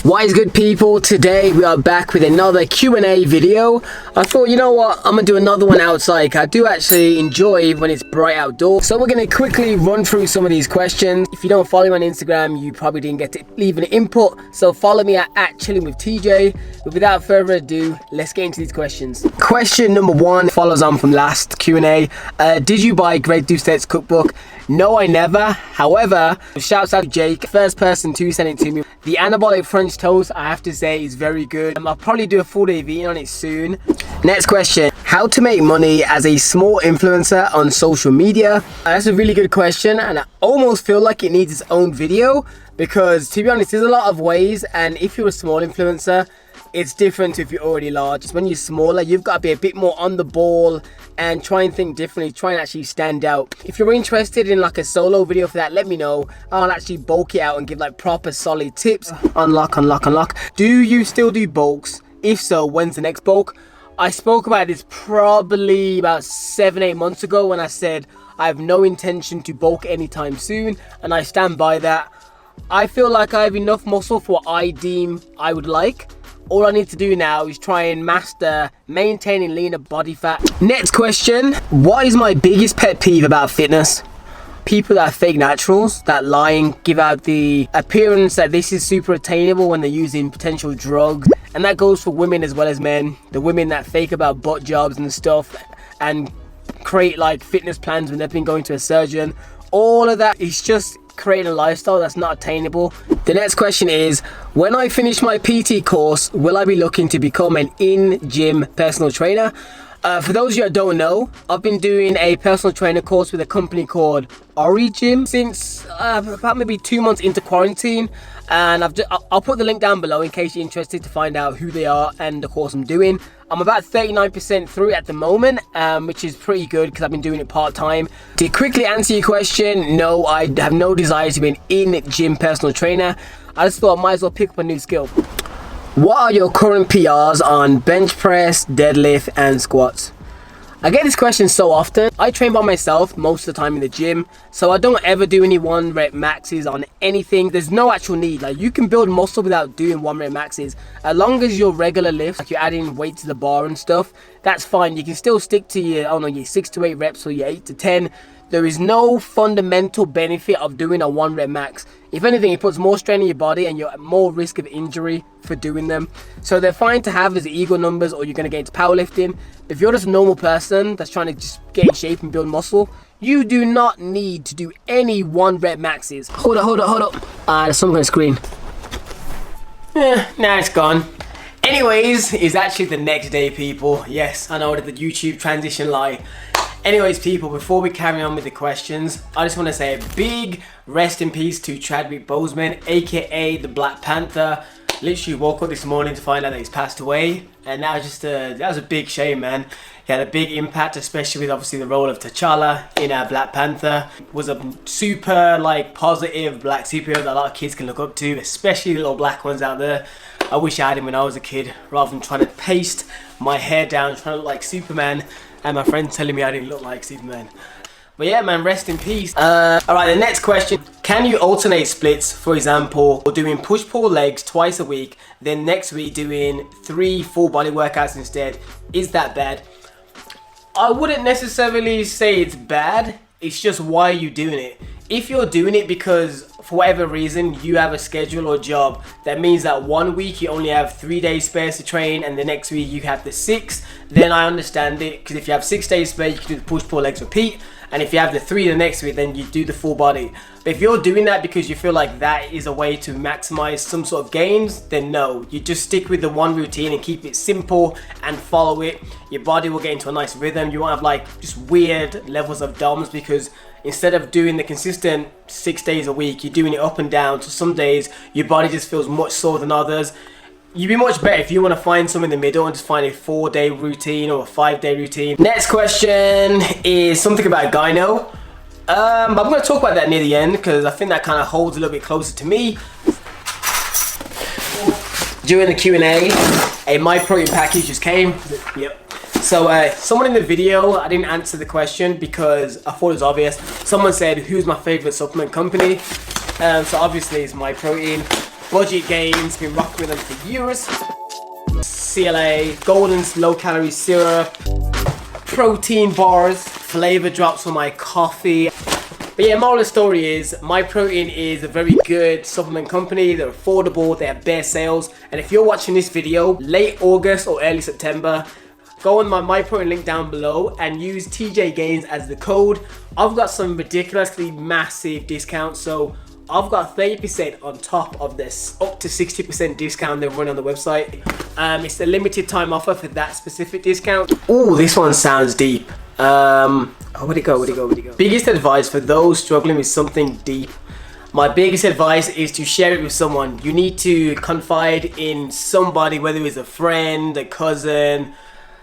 What is good, people? Today we are back with another Q&A video. I thought, you know what, I'm gonna do another one outside. I do actually enjoy when it's bright outdoors. So we're gonna quickly run through some of these questions. If you don't follow me on Instagram, you probably didn't get to leave an input. So follow me at @chilling_with_TJ. But without further ado, let's get into these questions. Question number one follows on from last Q&A. Did you buy Greg Doucette's cookbook? No, I never. However, shouts out to Jake, first person to send it to me. The anabolic French toast, I have to say, is very good. I'll probably do a full day of eating on it soon. Next question, how to make money as a small influencer on social media? That's a really good question, and I almost feel like it needs its own video because, to be honest, there's a lot of ways, and if you're a small influencer, it's different to if you're already large. It's when you're smaller, you've got to be a bit more on the ball and try and think differently, try and actually stand out. If you're interested in like a solo video for that, let me know. I'll actually bulk it out and give like proper solid tips. Unlock. Do you still do bulks? If so, when's the next bulk? I spoke about this probably about 7-8 months ago when I said I have no intention to bulk anytime soon, and I stand by that. I feel like I have enough muscle for what I deem I would like. All I need to do now is try and master maintaining leaner body fat. Next question, what is my biggest pet peeve about fitness? People that are fake naturals, that lie and give out the appearance that this is super attainable when they're using potential drugs. And that goes for women as well as men. The women that fake about butt jobs and stuff and create like fitness plans when they've been going to a surgeon. All of that is just creating a lifestyle that's not attainable. The next question is, when I finish my PT course, will I be looking to become an in-gym personal trainer? For those of you that don't know, I've been doing a personal trainer course with a company called Origin since about maybe 2 months into quarantine, and I'll put the link down below in case you're interested to find out who they are and the course I'm doing. I'm about 39% through at the moment, which is pretty good because I've been doing it part-time. To quickly answer your question, no, I have no desire to be an in-gym personal trainer. I just thought I might as well pick up a new skill. What are your current PRs on bench press, deadlift, and squats? I get this question so often. I train by myself most of the time in the gym, so I don't ever do any 1 rep maxes on anything. There's no actual need. Like, you can build muscle without doing 1 rep maxes. As long as your regular lifts, like you're adding weight to the bar and stuff, that's fine. You can still stick to your, I don't know, your 6 to 8 reps or your 8 to 10. There is no fundamental benefit of doing a 1 rep max. If anything, it puts more strain on your body and you're at more risk of injury for doing them. So they're fine to have as ego numbers, or you're going to get into powerlifting. If you're just a normal person that's trying to just get in shape and build muscle, you do not need to do any 1 rep maxes. Hold up. There's something on the screen. Now it's gone. Anyways, it's actually the next day, people. Yes, I know that the YouTube transition lie. Anyways, people, before we carry on with the questions, I just want to say a big rest in peace to Chadwick Boseman, aka the Black Panther. Literally woke up this morning to find out that he's passed away, and that was a big shame, man. He had a big impact, especially with obviously the role of T'Challa in Black Panther. Was a super like positive black superhero that a lot of kids can look up to, especially the little black ones out there. I wish I had him when I was a kid, rather than trying to paste my hair down, trying to look like Superman, and my friends telling me I didn't look like Superman. But yeah, man, rest in peace. Alright, the next question. Can you alternate splits, for example, doing push-pull legs twice a week, then next week doing 3 full body workouts instead? Is that bad? I wouldn't necessarily say it's bad. It's just, why are you doing it? If you're doing it because for whatever reason you have a schedule or job that means that 1 week you only have 3 days spare to train and the next week you have the 6, then I understand it, because if you have 6 days spare, you can do the push pull legs repeat, and if you have the 3 the next week, then you do the full body. But if you're doing that because you feel like that is a way to maximize some sort of gains, then no, you just stick with the 1 routine and keep it simple and follow it. Your body will get into a nice rhythm. You won't have like just weird levels of DOMs, because instead of doing the consistent 6 days a week, you're doing it up and down. So some days your body just feels much sore than others. You'd be much better if you want to find some in the middle and just find a 4-day routine or a 5-day routine. Next question is something about gyno. But I'm going to talk about that near the end, because I think that kind of holds a little bit closer to me. During the Q&A, a My Protein package just came. Yep. So someone in the video, I didn't answer the question because I thought it was obvious. Someone said, who's my favorite supplement company? So obviously it's My Protein. Budget Gains, been rocking with them for years. CLA, golden low calorie syrup, protein bars, flavor drops for my coffee. But yeah, moral of the story is, My Protein is a very good supplement company. They're affordable, they have bare sales. And if you're watching this video late August or early September, go on my Protein link down below and use TJ Gains as the code. I've got some ridiculously massive discounts, so I've got 30% on top of this, up to 60% discount they're running on the website. It's a limited time offer for that specific discount. Oh, this one sounds deep. Where'd it go? Biggest advice for those struggling with something deep. My biggest advice is to share it with someone. You need to confide in somebody, whether it's a friend, a cousin,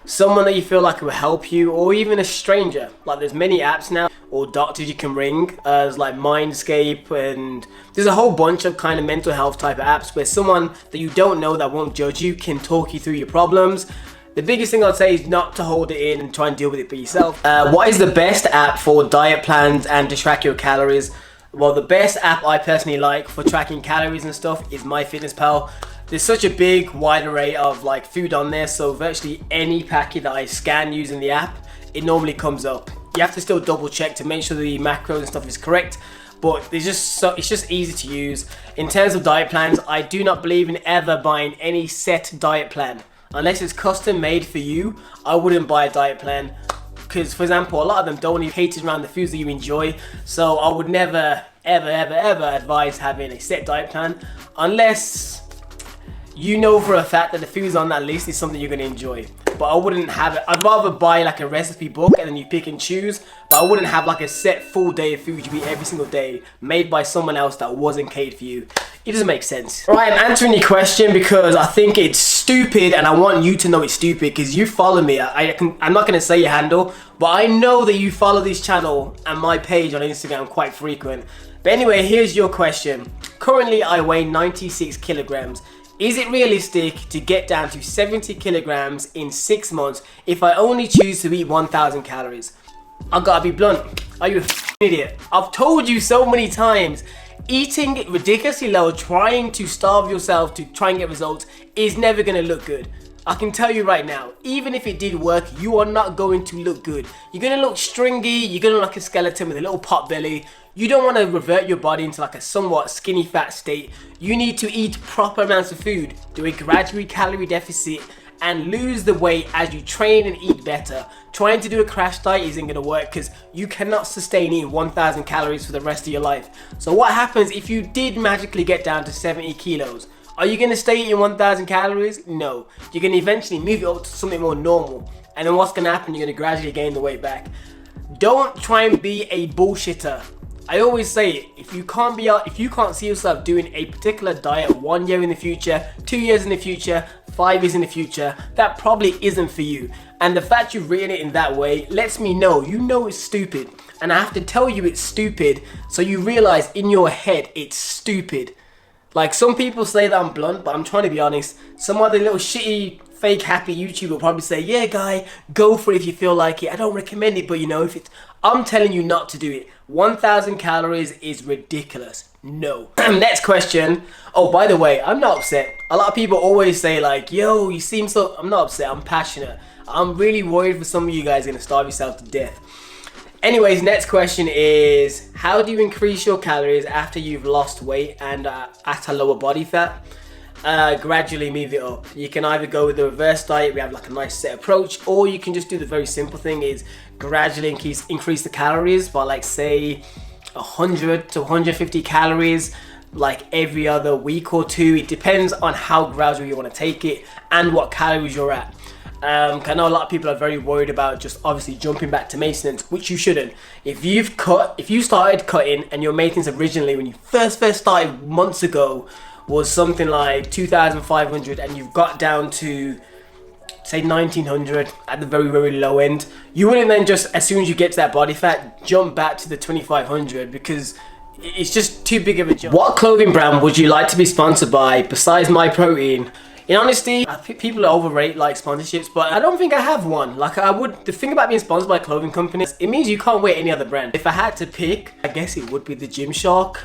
someone that you feel like will help you, or even a stranger. Like, there's many apps now, or doctors you can ring, as like Mindscape, and there's a whole bunch of kind of mental health type of apps where someone that you don't know that won't judge you can talk you through your problems. The biggest thing I'd say is not to hold it in and try and deal with it for yourself. What is the best app for diet plans and to track your calories? Well, the best app I personally like for tracking calories and stuff is MyFitnessPal. There's such a big wide array of like food on there, so virtually any packet that I scan using the app, it normally comes up. You have to still double check to make sure the macros and stuff is correct, but it's just easy to use. In terms of diet plans, I do not believe in ever buying any set diet plan. Unless it's custom made for you, I wouldn't buy a diet plan. Because, for example, a lot of them don't even cater around the foods that you enjoy. So I would never, ever advise having a set diet plan. Unless you know for a fact that the foods on that list is something you're going to enjoy. But I wouldn't have it. I'd rather buy like a recipe book and then you pick and choose. But I wouldn't have like a set full day of food you eat every single day, made by someone else that wasn't catered for you. It doesn't make sense. Right, I'm answering your question because I think it's stupid and I want you to know it's stupid because you follow me. I'm not going to say your handle, but I know that you follow this channel and my page on Instagram quite frequent. But anyway, here's your question. Currently, I weigh 96 kilograms. Is it realistic to get down to 70 kilograms in 6 months if I only choose to eat 1,000 calories? I gotta be blunt. Are you a idiot? I've told you so many times. Eating ridiculously low, trying to starve yourself to try and get results is never going to look good. I can tell you right now, even if it did work, you are not going to look good. You're going to look stringy, you're going to look like a skeleton with a little pot belly. You don't want to revert your body into like a somewhat skinny fat state. You need to eat proper amounts of food, do a gradual calorie deficit, and lose the weight as you train and eat better. Trying to do a crash diet isn't going to work because you cannot sustain eating 1,000 calories for the rest of your life. So what happens if you did magically get down to 70 kilos? Are you going to stay eating 1,000 calories? No. You're going to eventually move it up to something more normal. And then what's going to happen? You're going to gradually gain the weight back. Don't try and be a bullshitter. I always say it, if you can't see yourself doing a particular diet 1 year in the future, 2 years in the future, 5 years in the future, that probably isn't for you. And the fact you've written it in that way lets me know you know it's stupid. And I have to tell you it's stupid so you realize in your head it's stupid. Like, some people say that I'm blunt, but I'm trying to be honest. Some other little shitty fake happy YouTuber will probably say, yeah guy, go for it if you feel like it. I don't recommend it, but you know, if it's, I'm telling you not to do it. 1,000 calories is ridiculous. No. Next question. Oh, by the way, I'm not upset. A lot of people always say like, yo, you seem so... I'm not upset, I'm passionate. I'm really worried for some of you guys are gonna starve yourself to death. Anyways, next question is, how do you increase your calories after you've lost weight and at a lower body fat? Gradually move it up. You can either go with the reverse diet, we have like a nice set approach, or you can just do the very simple thing is gradually increase the calories by like say 100 to 150 calories like every other week or two. It depends on how gradual you want to take it and what calories you're at. I know a lot of people are very worried about just obviously jumping back to maintenance, which you shouldn't. If you started cutting and your maintenance originally when you first started months ago was something like 2,500 and you've got down to say 1,900 at the very low end, you wouldn't then just as soon as you get to that body fat jump back to the 2,500 because it's just too big of a jump. What clothing brand would you like to be sponsored by besides My Protein? In honesty, I think people overrate like sponsorships, but I don't think I have one. Like the thing about being sponsored by clothing companies, it means you can't wear any other brand. If I had to pick, I guess it would be the Gymshark,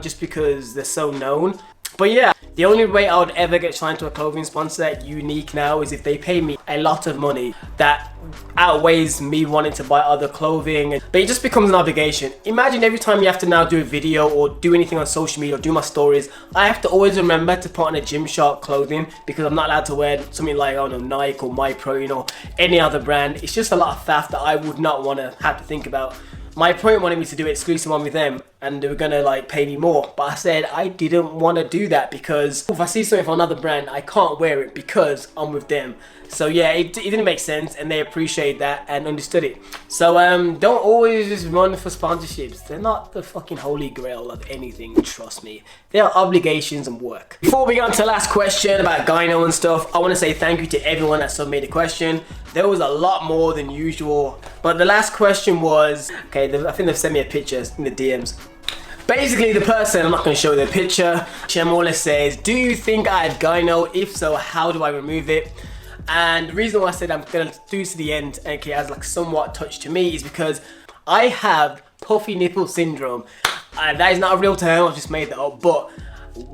just because they're so known. But yeah, the only way I would ever get signed to a clothing sponsor unique now is if they pay me a lot of money that outweighs me wanting to buy other clothing. But it just becomes an obligation. Imagine every time you have to now do a video or do anything on social media or do my stories, I have to always remember to put on a Gymshark clothing because I'm not allowed to wear something like, I don't know, Nike or MyPro, you know, any other brand. It's just a lot of faff that I would not want to have to think about. My point wanted me to do an exclusive one with them and they were gonna like pay me more, but I said I didn't want to do that because if I see something from another brand, I can't wear it because I'm with them. So yeah, it didn't make sense and they appreciate that and understood it. So don't always just run for sponsorships. They're not the fucking holy grail of anything, trust me. They are obligations and work. Before we get on to the last question about gyno and stuff, I want to say thank you to everyone that submitted a question. There was a lot more than usual, but the last question was, okay, I think they've sent me a picture in the DMs. Basically, the person, I'm not going to show their picture, Shemola says, do you think I have gyno? If so, how do I remove it? And the reason why I said I'm going to do this to the end, okay, as like somewhat touched to me, is because I have puffy nipple syndrome. That is not a real term, I've just made that up, but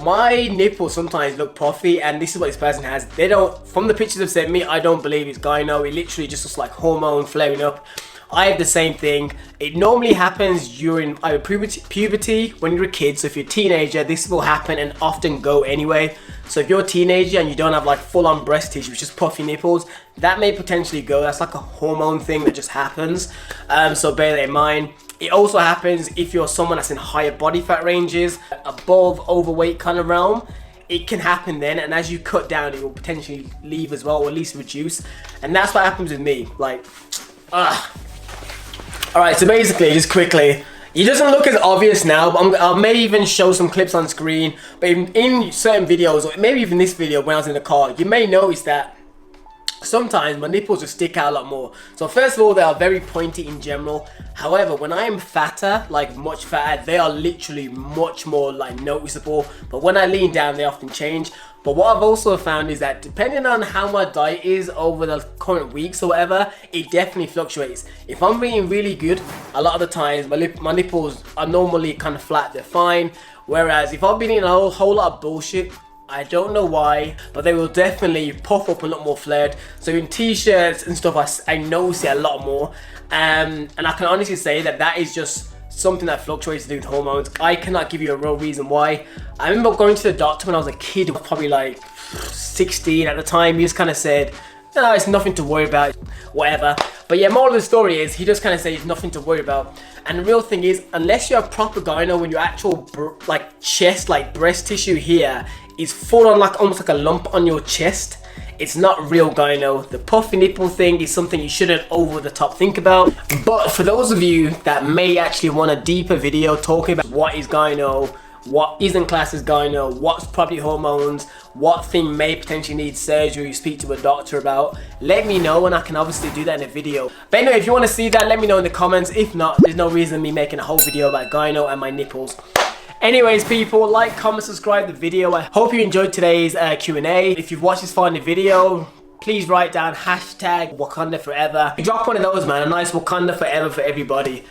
my nipples sometimes look puffy, and this is what this person has. They don't, from the pictures they've sent me, I don't believe it's gyno. It literally just looks like hormone flaring up. I have the same thing. It normally happens during either puberty when you're a kid. So if you're a teenager, this will happen and often go anyway. So if you're a teenager and you don't have like full-on breast tissue, which is puffy nipples, that may potentially go. That's like a hormone thing that just happens. So bear that in mind. It also happens if you're someone that's in higher body fat ranges, above overweight kind of realm. It can happen then, and as you cut down, it will potentially leave as well, or at least reduce. And that's what happens with me. Like, Alright, so basically, just quickly, it doesn't look as obvious now, but I may even show some clips on screen. But in certain videos, or maybe even this video when I was in the car, you may notice that sometimes my nipples will stick out a lot more. So first of all, they are very pointy in general. However, when I am fatter, like much fatter, they are literally much more like noticeable. But when I lean down, they often change. But what I've also found is that depending on how my diet is over the current weeks or whatever, it definitely fluctuates. If I'm eating really good, a lot of the times my nipples are normally kind of flat, they're fine. Whereas if I've been eating a whole lot of bullshit, I don't know why, but they will definitely puff up a lot more flared. So in t-shirts and stuff, I notice it a lot more. And I can honestly say that that is just something that fluctuates to do with hormones. I cannot give you a real reason why. I remember going to the doctor when I was a kid, probably like 16 at the time. He just kind of said, no, it's nothing to worry about, whatever. But yeah, moral of the story is, he just kind of said it's nothing to worry about. And the real thing is, unless you have proper gyno, when your actual like chest, like breast tissue here, is full on like almost like a lump on your chest, it's not real gyno. The puffy nipple thing is something you shouldn't over the top think about. But for those of you that may actually want a deeper video talking about what is gyno, what isn't classed as gyno, what's probably hormones, what thing may potentially need surgery, speak to a doctor about, let me know and I can obviously do that in a video. But anyway, if you want to see that, let me know in the comments. If not, there's no reason me making a whole video about gyno and my nipples. Anyways, people, like, comment, subscribe the video. I hope you enjoyed today's Q&A. If you've watched this far in the video, please write down hashtag Wakanda Forever. Drop one of those, man. A nice Wakanda Forever for everybody.